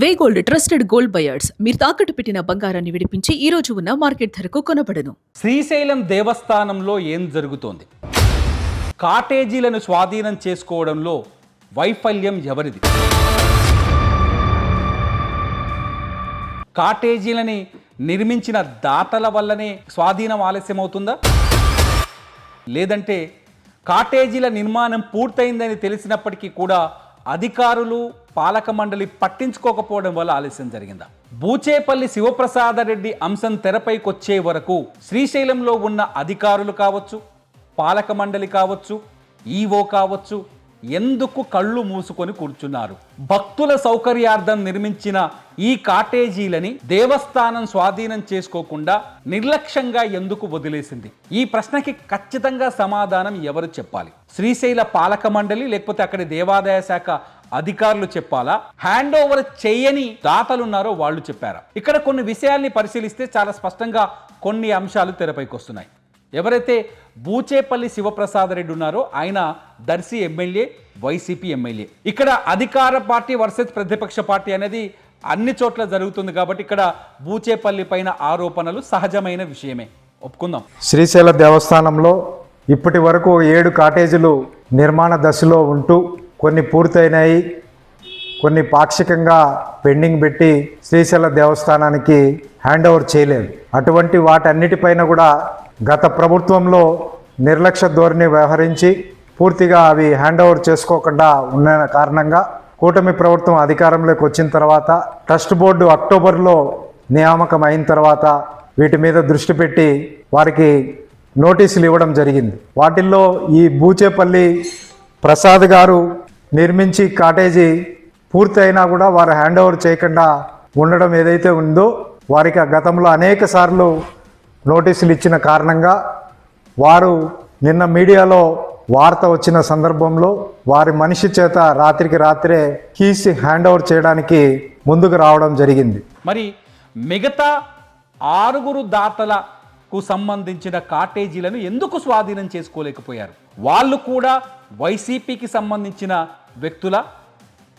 వేగోల్డ్ trusted gold buyers మీరు తాకట్టు పెట్టిన బంగారాన్ని విడిపించి ఈ రోజు ఉన్న మార్కెట్ ధరకు కొనబడను. శ్రీశైలం దేవస్థానంలో ఏం జరుగుతోంది? కాటేజీలను స్వాధీనం చేసుకోవడంలో వైఫల్యం ఎవరిది? కాటేజీలని నిర్మించిన దాతల వల్లనే స్వాధీనం ఆలస్యమవుతుందా? లేదంటే కాటేజీల నిర్మాణం పూర్తయిందని తెలిసినప్పటికీ కూడా అధికారులు పాలక మండలి పట్టించుకోకపోవడం వల్ల ఆలస్యం జరిగిందా? బూచేపల్లి శివప్రసాదరెడ్డి అంశం తెరపైకొచ్చే వరకు శ్రీశైలంలో ఉన్న అధికారులు కావచ్చు, పాలక మండలి కావచ్చు, ఈవో కావచ్చు, ఎందుకు కళ్ళు మూసుకొని కూర్చున్నారు? భక్తుల సౌకర్యార్థం నిర్మించిన ఈ కాటేజీలని దేవస్థానం స్వాధీనం చేసుకోకుండా నిర్లక్ష్యంగా ఎందుకు వదిలేసింది? ఈ ప్రశ్నకి ఖచ్చితంగా సమాధానం ఎవరు చెప్పాలి? శ్రీశైల పాలక మండలి లేకపోతే అక్కడి దేవాదాయ శాఖ అధికారులు చెప్పాలా? హ్యాండ్ ఓవర్ చేయని దాతలున్నారో వాళ్ళు చెప్పారా? ఇక్కడ కొన్ని విషయాల్ని పరిశీలిస్తే చాలా స్పష్టంగా కొన్ని అంశాలు తెరపైకి వస్తున్నాయి. ఎవరైతే బూచేపల్లి శివప్రసాదరెడ్డి ఉన్నారో ఆయన దర్శి ఎమ్మెల్యే, వైసీపీ ఎమ్మెల్యే. ఇక్కడ అధికార పార్టీ వర్సెస్ ప్రతిపక్ష పార్టీ అనేది అన్ని చోట్ల జరుగుతుంది కాబట్టి ఇక్కడ బూచేపల్లి పైన ఆరోపణలు సహజమైన విషయమే, ఒప్పుకుందాం. శ్రీశైల దేవస్థానంలో ఇప్పటి వరకు 7 కాటేజీలు నిర్మాణ దశలో ఉంటూ కొన్ని పూర్తయినాయి, కొన్ని పాక్షికంగా పెండింగ్ పెట్టి శ్రీశైల దేవస్థానానికి హ్యాండ్ ఓవర్ చేయలేదు. అటువంటి వాటన్నిటిపైన కూడా గత ప్రభుత్వంలో నిర్లక్ష్య ధోరణి వ్యవహరించి పూర్తిగా అవి హ్యాండ్ ఓవర్ చేసుకోకుండా ఉన్న కారణంగా కూటమి ప్రభుత్వం అధికారంలోకి వచ్చిన తర్వాత ట్రస్ట్ బోర్డు అక్టోబర్లో నియామకం అయిన తర్వాత వీటి మీద దృష్టి పెట్టి వారికి నోటీసులు ఇవ్వడం జరిగింది. వాటిల్లో ఈ బూచేపల్లి ప్రసాద్ గారు నిర్మించి కాటేజీ పూర్తయినా కూడా వారు హ్యాండ్ ఓవర్ చేయకుండా ఉండడం ఏదైతే ఉందో వారికి గతంలో అనేక సార్లు నోటీసులు ఇచ్చిన కారణంగా వారు నిన్న మీడియాలో వార్త వచ్చిన సందర్భంలో వారి మనిషి చేత రాత్రికి రాత్రే కీస్ హ్యాండ్ ఓవర్ చేయడానికి ముందుకు రావడం జరిగింది. మరి మిగతా 6 దాతలకు సంబంధించిన కాటేజీలను ఎందుకు స్వాధీనం చేసుకోలేకపోయారు? వాళ్ళు కూడా వైసీపీకి సంబంధించిన వ్యక్తుల,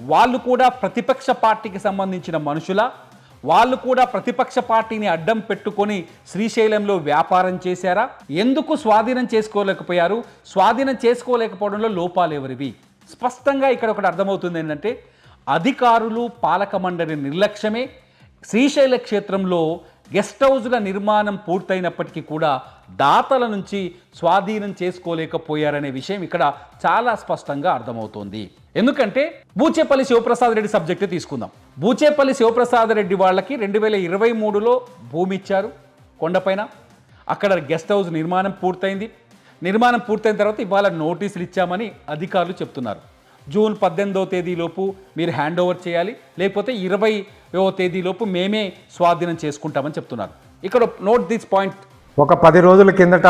వాళ్ళు కూడా ప్రతిపక్ష పార్టీకి సంబంధించిన మనుషుల, వాళ్ళు కూడా ప్రతిపక్ష పార్టీని అడ్డం పెట్టుకొని శ్రీశైలంలో వ్యాపారం చేశారా? ఎందుకు స్వాధీనం చేసుకోలేకపోయారు? స్వాధీనం చేసుకోలేకపోవడంలో లోపాలు ఎవరివి? స్పష్టంగా ఇక్కడ ఒకటి అర్థమవుతుంది ఏంటంటే అధికారులు పాలక మండలి నిర్లక్ష్యమే శ్రీశైల క్షేత్రంలో గెస్ట్ హౌజ్ల నిర్మాణం పూర్తయినప్పటికీ కూడా దాతల నుంచి స్వాధీనం చేసుకోలేకపోయారనే విషయం ఇక్కడ చాలా స్పష్టంగా అర్థమవుతోంది. ఎందుకంటే బూచేపల్లి శివప్రసాద్ రెడ్డి సబ్జెక్టే తీసుకుందాం. బూచేపల్లి శివప్రసాద్ రెడ్డి వాళ్ళకి 2023లో భూమి ఇచ్చారు కొండపైన. అక్కడ గెస్ట్ హౌస్ నిర్మాణం పూర్తయింది. నిర్మాణం పూర్తయిన తర్వాత ఇవాళ నోటీసులు ఇచ్చామని అధికారులు చెప్తున్నారు. జూన్ 18వ తేదీలోపు మీరు హ్యాండ్ ఓవర్ చేయాలి, లేకపోతే 20వ తేదీలోపు మేమే స్వాధీనం చేసుకుంటామని చెప్తున్నారు. ఇక్కడ నోట్ దిస్ పాయింట్. ఒక 10 రోజుల కిందట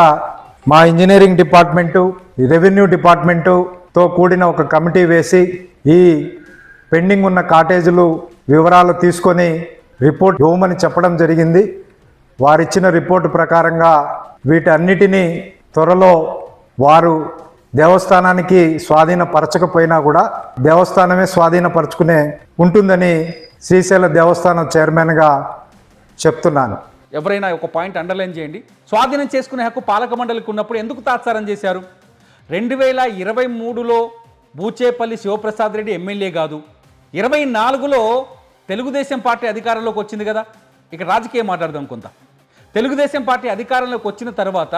మా ఇంజనీరింగ్ డిపార్ట్మెంటు, రెవెన్యూ డిపార్ట్మెంటుతో కూడిన ఒక కమిటీ వేసి ఈ పెండింగ్ ఉన్న కాటేజీలు వివరాలు తీసుకొని రిపోర్ట్ ఇవ్వమని చెప్పడం జరిగింది. వారిచ్చిన రిపోర్టు ప్రకారంగా వీటన్నిటినీ త్వరలో వారు దేవస్థానానికి స్వాధీనపరచకపోయినా కూడా దేవస్థానమే స్వాధీనపరచుకునే ఉంటుందని శ్రీశైల దేవస్థానం చైర్మన్గా చెప్తున్నాను. ఎవరైనా ఒక పాయింట్ అండర్లైన్ చేయండి. స్వాధీనం చేసుకునే హక్కు పాలక మండలికి ఉన్నప్పుడు ఎందుకు తాత్సారం చేశారు? 2023లో బూచేపల్లి శివప్రసాద్ రెడ్డి ఎమ్మెల్యే కాదు, 24లో తెలుగుదేశం పార్టీ అధికారంలోకి వచ్చింది కదా. ఇక రాజకీయం మాట్లాడదాం కొంత. తెలుగుదేశం పార్టీ అధికారంలోకి వచ్చిన తర్వాత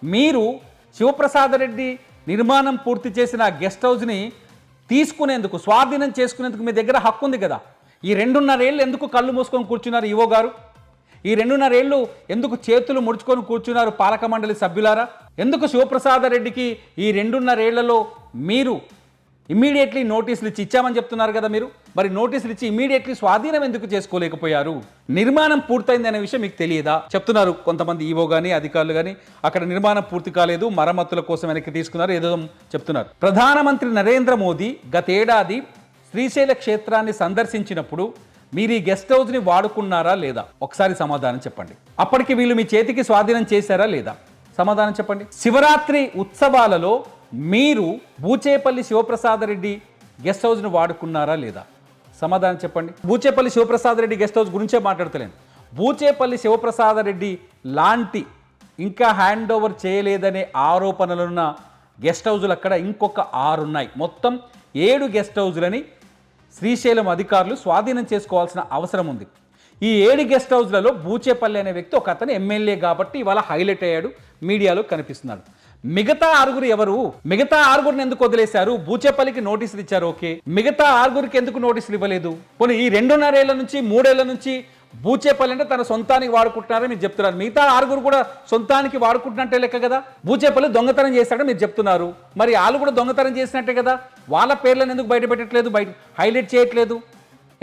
మీరు శివప్రసాద్ రెడ్డి నిర్మాణం పూర్తి చేసిన గెస్ట్ హౌస్ని తీసుకునేందుకు, స్వాధీనం చేసుకునేందుకు మీ దగ్గర హక్కు ఉంది కదా. ఈ 2.5 ఏళ్ళు ఎందుకు కళ్ళు మూసుకొని కూర్చున్నారు ఈవో గారు? ఈ 2.5 ఏళ్ళు ఎందుకు చేతులు ముడుచుకొని కూర్చున్నారు పాలక మండలి సభ్యులారా? ఎందుకు శివప్రసాద్ రెడ్డికి ఈ 2.5 ఏళ్లలో మీరు ఇమ్మీడియట్లీ నోటీసులు ఇచ్చామని చెప్తున్నారు కదా మీరు? మరి నోటీసులు ఇచ్చి ఇమ్మీడియట్లీ స్వాధీనం ఎందుకు చేసుకోలేకపోయారు? నిర్మాణం పూర్తయింది అనే విషయం మీకు తెలియదా? చెప్తున్నారు కొంతమంది ఈవో కానీ అధికారులు కానీ అక్కడ నిర్మాణం పూర్తి కాలేదు, మరమ్మతుల కోసం వెనక్కి తీసుకున్నారు, ఏదో చెప్తున్నారు. ప్రధానమంత్రి నరేంద్ర మోదీ గతేడాది శ్రీశైల క్షేత్రాన్ని సందర్శించినప్పుడు మీరు ఈ గెస్ట్ హౌస్ని వాడుకున్నారా లేదా? ఒకసారి సమాధానం చెప్పండి. అప్పటికి వీళ్ళు మీ చేతికి స్వాధీనం చేశారా లేదా? సమాధానం చెప్పండి. శివరాత్రి ఉత్సవాలలో మీరు బూచేపల్లి శివప్రసాద్ రెడ్డి గెస్ట్ హౌస్ను వాడుకున్నారా లేదా? సమాధానం చెప్పండి. బూచేపల్లి శివప్రసాద్ రెడ్డి గెస్ట్ హౌస్ గురించే మాట్లాడతలేను. బూచేపల్లి శివప్రసాద్ రెడ్డి లాంటి ఇంకా హ్యాండ్ ఓవర్ చేయలేదనే ఆరోపణలున్న గెస్ట్ హౌజులు అక్కడ ఇంకొక 6 ఉన్నాయి. మొత్తం 7 గెస్ట్ హౌజులని శ్రీశైలం అధికారులు స్వాధీనం చేసుకోవాల్సిన అవసరం ఉంది. ఈ 7 గెస్ట్ హౌజ్లలో బూచేపల్లి అనే వ్యక్తి ఒక అతను ఎమ్మెల్యే కాబట్టి ఇవాళ హైలైట్ అయ్యాడు, మీడియాలో కనిపిస్తున్నాడు. మిగతా 6 ఎవరు? మిగతా 6 ఎందుకు వదిలేశారు? బూచేపల్లికి నోటీసులు ఇచ్చారు, ఓకే. మిగతా 6 ఎందుకు నోటీసులు ఇవ్వలేదు? పోనీ ఈ 2.5 ఏళ్ల నుంచి 3 ఏళ్ల నుంచి బూచేపల్లి అంటే తన సొంతానికి వాడుకుంటున్నారని మీరు చెప్తున్నారు. మిగతా 6 కూడా సొంతానికి వాడుకుంటున్నట్టే లెక్క కదా. బూచేపల్లి దొంగతనం చేస్తాడని మీరు చెప్తున్నారు. మరి వాళ్ళు కూడా దొంగతనం చేసినట్టే కదా. వాళ్ళ పేర్లను ఎందుకు బయట పెట్టట్లేదు, బయట హైలైట్ చేయట్లేదు,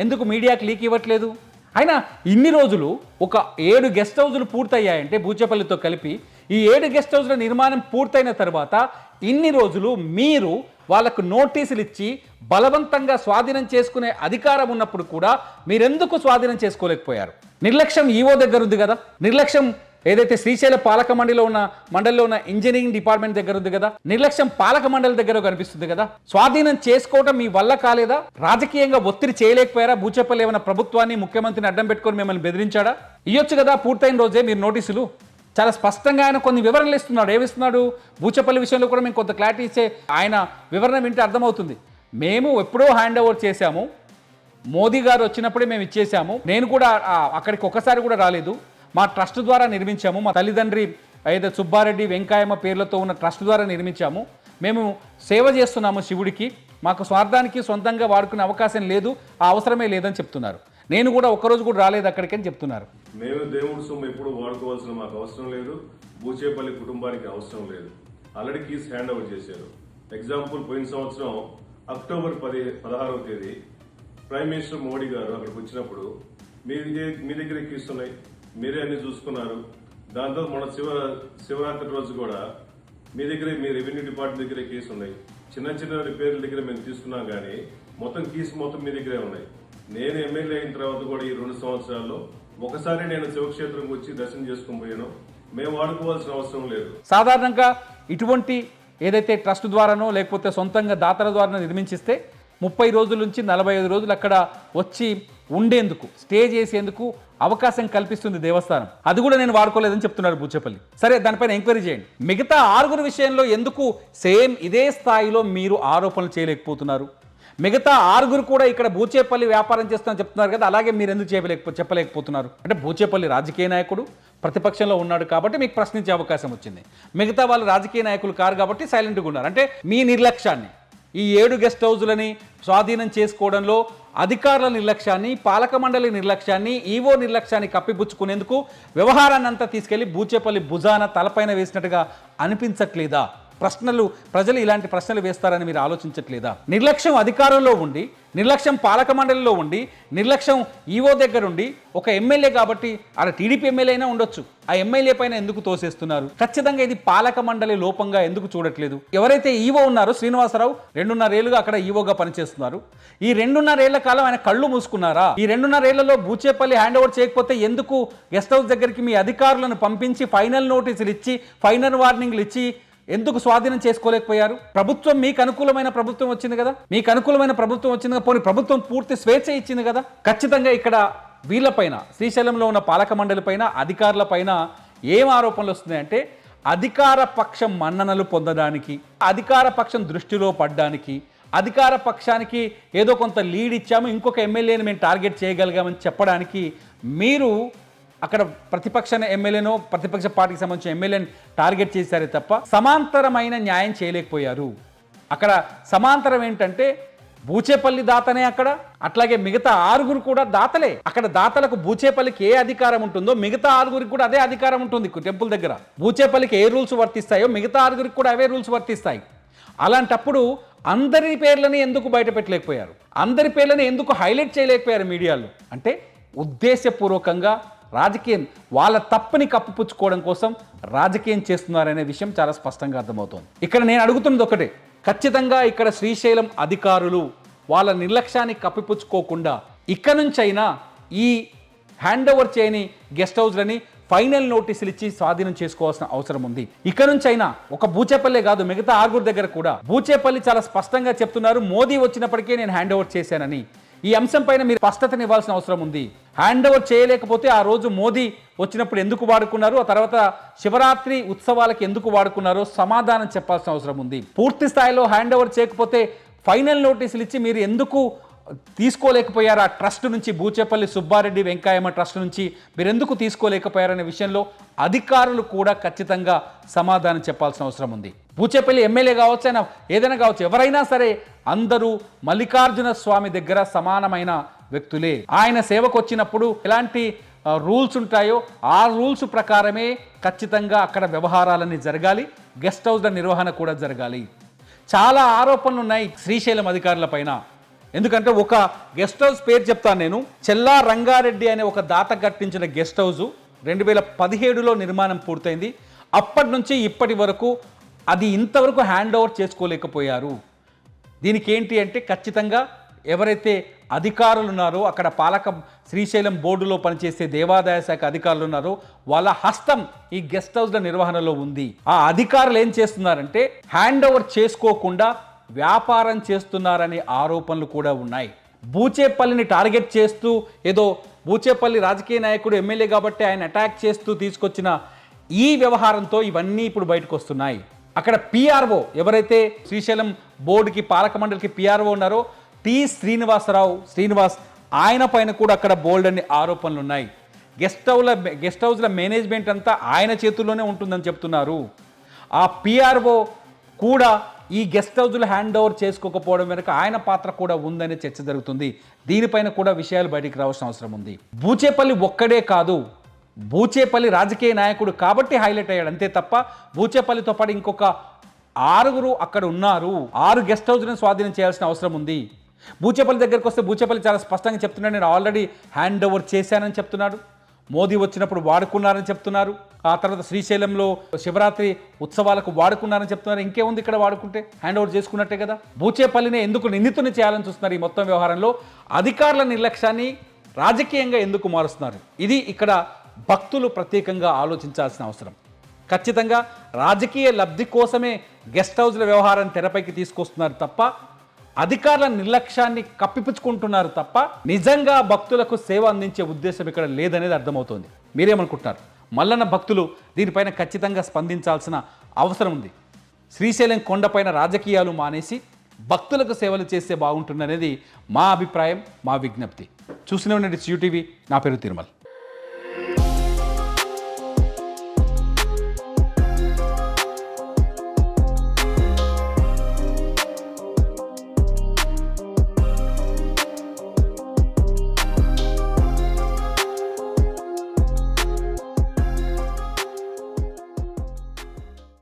ఎందుకు మీడియాకి లీక్ ఇవ్వట్లేదు? అయినా ఇన్ని రోజులు ఒక 7 గెస్ట్ హౌజులు పూర్తయ్యాయంటే బూచేపల్లితో కలిపి ఈ 7 గెస్ట్ హౌజ్ల నిర్మాణం పూర్తయిన తర్వాత ఇన్ని రోజులు మీరు వాళ్ళకు నోటీసులు ఇచ్చి బలవంతంగా స్వాధీనం చేసుకునే అధికారం ఉన్నప్పుడు కూడా మీరెందుకు స్వాధీనం చేసుకోలేకపోయారు? నిర్లక్ష్యం ఈవో దగ్గర ఉంది కదా. నిర్లక్ష్యం ఏదైతే శ్రీశైల పాలక మండలిలో ఉన్న ఇంజనీరింగ్ డిపార్ట్మెంట్ దగ్గర ఉంది కదా. నిర్లక్ష్యం పాలక మండలి దగ్గర కనిపిస్తుంది కదా. స్వాధీనం చేసుకోవటం మీ వల్ల కాలేదా? రాజకీయంగా ఒత్తిడి చేయలేకపోయారా? బూచేపల్లి ఏమైనా ప్రభుత్వాన్ని, ముఖ్యమంత్రిని అడ్డం పెట్టుకొని మిమ్మల్ని బెదిరించాడా? ఇవ్వచ్చు కదా పూర్తయిన రోజే మీరు నోటీసులు. చాలా స్పష్టంగా ఆయన కొన్ని వివరణలు ఇస్తున్నాడు. ఏమిస్తున్నాడు? బూచేపల్లి విషయంలో కూడా మేము కొంత క్లారిటీ ఇచ్చే ఆయన వివరణ వింటే అర్థమవుతుంది. మేము ఎప్పుడో హ్యాండ్ ఓవర్ చేశాము, మోదీ గారు వచ్చినప్పుడే మేము ఇచ్చేసాము. నేను కూడా అక్కడికి ఒక్కసారి కూడా రాలేదు. మా ట్రస్ట్ ద్వారా నిర్మించాము. మా తల్లిదండ్రి అయితే సుబ్బారెడ్డి, వెంకాయమ్మ పేర్లతో ఉన్న ట్రస్ట్ ద్వారా నిర్మించాము. మేము సేవ చేస్తున్నాము శివుడికి. మాకు స్వార్థానికి సొంతంగా వాడుకునే అవకాశం లేదు, ఆ అవసరమే లేదని చెప్తున్నారు. నేను కూడా ఒక్కరోజు కూడా రాలేదు అక్కడికి అని చెప్తున్నారు. మేము దేవుడి సొమ్ము ఎప్పుడు వాడుకోవాల్సిన మాకు అవసరం లేదు, బూచేపల్లి కుటుంబానికి అవసరం లేదు. ఆల్రెడీ కీస్ హ్యాండ్ ఓవర్ చేశారు. ఎగ్జాంపుల్, పోయిన సంవత్సరం అక్టోబర్ 16వ తేదీ ప్రైమ్ మినిస్టర్ మోడీ గారు అక్కడికి వచ్చినప్పుడు మీ దగ్గర కీస్ ఉన్నాయి, మీరే అన్ని చూసుకున్నారు. దాంతో మన శివరాత్రి రోజు కూడా మీ రెవెన్యూ డిపార్ట్మెంట్ దగ్గరే కీస్ ఉన్నాయి. చిన్న రిపేర్ల దగ్గర మేము తీసుకున్నాం, కానీ మొత్తం కీస్ మొత్తం మీ దగ్గరే ఉన్నాయి. నేను ఎమ్మెల్యే అయిన తర్వాత కూడా ఈ 2 సంవత్సరాల్లో ఒకసారి నేను శివక్షేత్రంకి వచ్చి దర్శనం చేసుకుని పోయాను. మేము వాడుకోవాల్సిన అవసరం లేదు. సాధారణంగా ఇటువంటి ఏదైతే ట్రస్ట్ ద్వారానో లేకపోతే సొంతంగా దాతల ద్వారా నిర్మించిస్తే 30 రోజుల నుంచి 45 రోజులు అక్కడ వచ్చి ఉండేందుకు, స్టే చేసేందుకు అవకాశం కల్పిస్తుంది దేవస్థానం. అది కూడా నేను వాడుకోలేదని చెప్తున్నారు బూచేపల్లి. సరే, దానిపైన ఎంక్వైరీ చేయండి. మిగతా 6 విషయంలో ఎందుకు సేమ్ ఇదే స్థాయిలో మీరు ఆరోపణలు చేయలేకపోతున్నారు? మిగతా 6 కూడా ఇక్కడ బూచేపల్లి వ్యాపారం చేస్తామని చెప్తున్నారు కదా, అలాగే మీరు ఎందుకు చెప్పలేకపోతున్నారు? అంటే బూచేపల్లి రాజకీయ నాయకుడు, ప్రతిపక్షంలో ఉన్నాడు కాబట్టి మీకు ప్రశ్నించే అవకాశం వచ్చింది. మిగతా వాళ్ళు రాజకీయ నాయకులు కారు కాబట్టి సైలెంట్గా ఉన్నారు. అంటే మీ నిర్లక్ష్యాన్ని, ఈ 7 గెస్ట్ హౌజులని స్వాధీనం చేసుకోవడంలో అధికారుల నిర్లక్ష్యాన్ని, పాలక మండలి నిర్లక్ష్యాన్ని, ఈవో నిర్లక్ష్యాన్ని కప్పిపుచ్చుకునేందుకు వ్యవహారాన్ని అంతా తీసుకెళ్లి బూచేపల్లి భుజాన తలపైన వేసినట్టుగా అనిపించట్లేదా? ప్రజలు ఇలాంటి ప్రశ్నలు వేస్తారని మీరు ఆలోచించట్లేదా? నిర్లక్ష్యం అధికారంలో ఉండి, నిర్లక్ష్యం పాలక మండలిలో ఉండి, నిర్లక్ష్యం ఈవో దగ్గర ఉండి, ఒక ఎమ్మెల్యే కాబట్టి అలా టీడీపీ ఎమ్మెల్యే అయినా ఉండొచ్చు, ఆ ఎమ్మెల్యే పైన ఎందుకు తోసేస్తున్నారు? ఖచ్చితంగా ఇది పాలక మండలి లోపంగా ఎందుకు చూడట్లేదు? ఎవరైతే ఈవో ఉన్నారో శ్రీనివాసరావు 2.5 ఏళ్లుగా అక్కడ ఈవోగా పనిచేస్తున్నారు. ఈ 2.5 ఏళ్ల కాలం ఆయన కళ్ళు మూసుకున్నారా? ఈ 2.5 ఏళ్లలో బూచేపల్లి హ్యాండ్ ఓవర్ చేయకపోతే ఎందుకు గెస్ట్ హౌస్ దగ్గరికి మీ అధికారులను పంపించి ఫైనల్ నోటీసులు ఇచ్చి, ఫైనల్ వార్నింగ్లు ఇచ్చి ఎందుకు స్వాధీనం చేసుకోలేకపోయారు? ప్రభుత్వం మీకు అనుకూలమైన ప్రభుత్వం వచ్చింది కదా, పోనీ ప్రభుత్వం పూర్తి స్వేచ్ఛ ఇచ్చింది కదా. ఖచ్చితంగా ఇక్కడ వీళ్ళపైన, శ్రీశైలంలో ఉన్న పాలక మండలి పైన, అధికారుల పైన ఏం ఆరోపణలు వస్తున్నాయంటే అధికార పక్షం మన్ననలు పొందడానికి, అధికార పక్షం దృష్టిలో పడ్డానికి, అధికార పక్షానికి ఏదో కొంత లీడ్ ఇచ్చాము, ఇంకొక ఎమ్మెల్యేని మేము టార్గెట్ చేయగలిగామని చెప్పడానికి మీరు అక్కడ ప్రతిపక్ష ఎమ్మెల్యేనో ప్రతిపక్ష పార్టీకి సంబంధించిన ఎమ్మెల్యేని టార్గెట్ చేశారే తప్ప సమాంతరమైన న్యాయం చేయలేకపోయారు. అక్కడ సమాంతరం ఏంటంటే బూచేపల్లి దాతనే అక్కడ, అట్లాగే మిగతా 6 కూడా దాతలే. అక్కడ దాతలకు బూచేపల్లికి ఏ అధికారం ఉంటుందో మిగతా 6 కూడా అదే అధికారం ఉంటుంది. టెంపుల్ దగ్గర బూచేపల్లికి ఏ రూల్స్ వర్తిస్తాయో మిగతా 6 కూడా అవే రూల్స్ వర్తిస్తాయి. అలాంటప్పుడు అందరి పేర్లని ఎందుకు బయట పెట్టలేకపోయారు? అందరి పేర్లని ఎందుకు హైలైట్ చేయలేకపోయారు మీడియాలో? అంటే ఉద్దేశపూర్వకంగా రాజకీయం, వాళ్ళ తప్పుని కప్పిపుచ్చుకోవడం కోసం రాజకీయం చేస్తున్నారనే విషయం చాలా స్పష్టంగా అర్థమవుతోంది. ఇక్కడ నేను అడుగుతున్నది ఒకటే, ఖచ్చితంగా ఇక్కడ శ్రీశైలం అధికారులు వాళ్ళ నిర్లక్ష్యాన్ని కప్పిపుచ్చుకోకుండా ఇక నుంచైనా ఈ హ్యాండ్ ఓవర్ చేయని గెస్ట్ హౌస్లని ఫైనల్ నోటీసులు ఇచ్చి స్వాధీనం చేసుకోవాల్సిన అవసరం ఉంది. ఇక నుంచైనా ఒక బూచేపల్లి కాదు, మిగతా 6 దగ్గర కూడా బూచేపల్లి చాలా స్పష్టంగా చెప్తున్నారు, మోదీ వచ్చినప్పటికే నేను హ్యాండ్ ఓవర్ చేశానని. ఈ అంశం పైన మీరు స్పష్టతను ఇవ్వాల్సిన అవసరం ఉంది. హ్యాండ్ ఓవర్ చేయలేకపోతే ఆ రోజు మోదీ వచ్చినప్పుడు ఎందుకు వాడుకున్నారు, ఆ తర్వాత శివరాత్రి ఉత్సవాలకి ఎందుకు వాడుకున్నారో సమాధానం చెప్పాల్సిన అవసరం ఉంది. పూర్తి స్థాయిలో హ్యాండ్ ఓవర్ చేయకపోతే ఫైనల్ నోటీసులు ఇచ్చి మీరు ఎందుకు తీసుకోలేకపోయారు, ఆ ట్రస్ట్ నుంచి బూచేపల్లి సుబ్బారెడ్డి వెంకయ్యమ్మ ట్రస్ట్ నుంచి మీరు ఎందుకు తీసుకోలేకపోయారనే విషయంలో అధికారులు కూడా ఖచ్చితంగా సమాధానం చెప్పాల్సిన అవసరం ఉంది. బూచేపల్లి ఎమ్మెల్యే కావచ్చు, అయినా ఏదైనా కావచ్చు, ఎవరైనా సరే అందరూ మల్లికార్జున స్వామి దగ్గర సమానమైన వ్యక్తులే. ఆయన సేవకు వచ్చినప్పుడు ఎలాంటి రూల్స్ ఉంటాయో ఆ రూల్స్ ప్రకారమే ఖచ్చితంగా అక్కడ వ్యవహారాలన్నీ జరగాలి, గెస్ట్ హౌస్ల నిర్వహణ కూడా జరగాలి. చాలా ఆరోపణలు ఉన్నాయి శ్రీశైలం అధికారుల పైన. ఎందుకంటే ఒక గెస్ట్ హౌస్ పేరు చెప్తాను నేను. చెల్లా రంగారెడ్డి అనే ఒక దాత కట్టించిన గెస్ట్ హౌస్ 2017లో నిర్మాణం పూర్తయింది. అప్పటి నుంచి ఇప్పటి వరకు అది ఇంతవరకు హ్యాండ్ ఓవర్ చేసుకోలేకపోయారు. దీనికి ఏంటి అంటే ఖచ్చితంగా ఎవరైతే అధికారులు ఉన్నారో, అక్కడ శ్రీశైలం బోర్డులో పనిచేసే దేవాదాయ శాఖ అధికారులు ఉన్నారో వాళ్ళ హస్తం ఈ గెస్ట్ హౌస్ల నిర్వహణలో ఉంది. ఆ అధికారులు ఏం చేస్తున్నారంటే హ్యాండ్ ఓవర్ చేసుకోకుండా వ్యాపారం చేస్తున్నారనే ఆరోపణలు కూడా ఉన్నాయి. బూచేపల్లిని టార్గెట్ చేస్తూ ఏదో బూచేపల్లి రాజకీయ నాయకుడు ఎమ్మెల్యే కాబట్టి ఆయన అటాక్ చేస్తూ తీసుకొచ్చిన ఈ వ్యవహారంతో ఇవన్నీ ఇప్పుడు బయటకు వస్తున్నాయి. అక్కడ పిఆర్ఓ ఎవరైతే శ్రీశైలం బోర్డుకి పాలక మండలికి పిఆర్ఓ ఉన్నారో శ్రీనివాస్ ఆయన పైన కూడా అక్కడ బోల్డ్ అన్ని ఆరోపణలు ఉన్నాయి. గెస్ట్ హౌస్ల మేనేజ్మెంట్ అంతా ఆయన చేతుల్లోనే ఉంటుందని చెప్తున్నారు. ఆ పిఆర్ఓ కూడా ఈ గెస్ట్ హౌస్లు హ్యాండ్ ఓవర్ చేసుకోకపోవడం వెనుక ఆయన పాత్ర కూడా ఉందనే చర్చ జరుగుతుంది. దీనిపైన కూడా విషయాలు బయటికి రావాల్సిన అవసరం ఉంది. బూచేపల్లి ఒక్కడే కాదు, బూచేపల్లి రాజకీయ నాయకుడు కాబట్టి హైలైట్ అయ్యాడు అంతే తప్ప బూచేపల్లితో పాటు ఇంకొక 6 అక్కడ ఉన్నారు. 6 గెస్ట్ హౌస్లను స్వాధీనం చేయాల్సిన అవసరం ఉంది. బూచేపల్లి దగ్గరికి వస్తే బూచేపల్లి చాలా స్పష్టంగా చెప్తున్నాడు, నేను ఆల్రెడీ హ్యాండ్ ఓవర్ చేశానని చెప్తున్నాడు. మోదీ వచ్చినప్పుడు వాడుకున్నారని చెప్తున్నారు. ఆ తర్వాత శ్రీశైలంలో శివరాత్రి ఉత్సవాలకు వాడుకున్నారని చెప్తున్నారు. ఇంకేముంది ఇక్కడ వాడుకుంటే హ్యాండ్ ఓవర్ చేసుకున్నట్టే కదా. బూచేపల్లినే ఎందుకు నిందితుని చేయాలని చూస్తున్నారు ఈ మొత్తం వ్యవహారంలో? అధికారుల నిర్లక్ష్యాన్ని రాజకీయంగా ఎందుకు మారుస్తున్నారు? ఇది ఇక్కడ భక్తులు ప్రత్యేకంగా ఆలోచించాల్సిన అవసరం. ఖచ్చితంగా రాజకీయ లబ్ధి కోసమే గెస్ట్ హౌస్ల వ్యవహారాన్ని తెరపైకి తీసుకొస్తున్నారు తప్ప అధికారుల నిర్లక్ష్యాన్ని కప్పిపుచ్చుకుంటున్నారు తప్ప నిజంగా భక్తులకు సేవ అందించే ఉద్దేశం ఇక్కడ లేదనేది అర్థమవుతోంది. మీరేమనుకుంటున్నారు? మల్లన్న భక్తులు దీనిపైన ఖచ్చితంగా స్పందించాల్సిన అవసరం ఉంది. శ్రీశైలం కొండపైన రాజకీయాలు మానేసి భక్తులకు సేవలు చేస్తే బాగుంటుందనేది మా అభిప్రాయం, మా విజ్ఞప్తి. చూస్తూనే ఉండండి CU TV. నా పేరు తిరుమల్.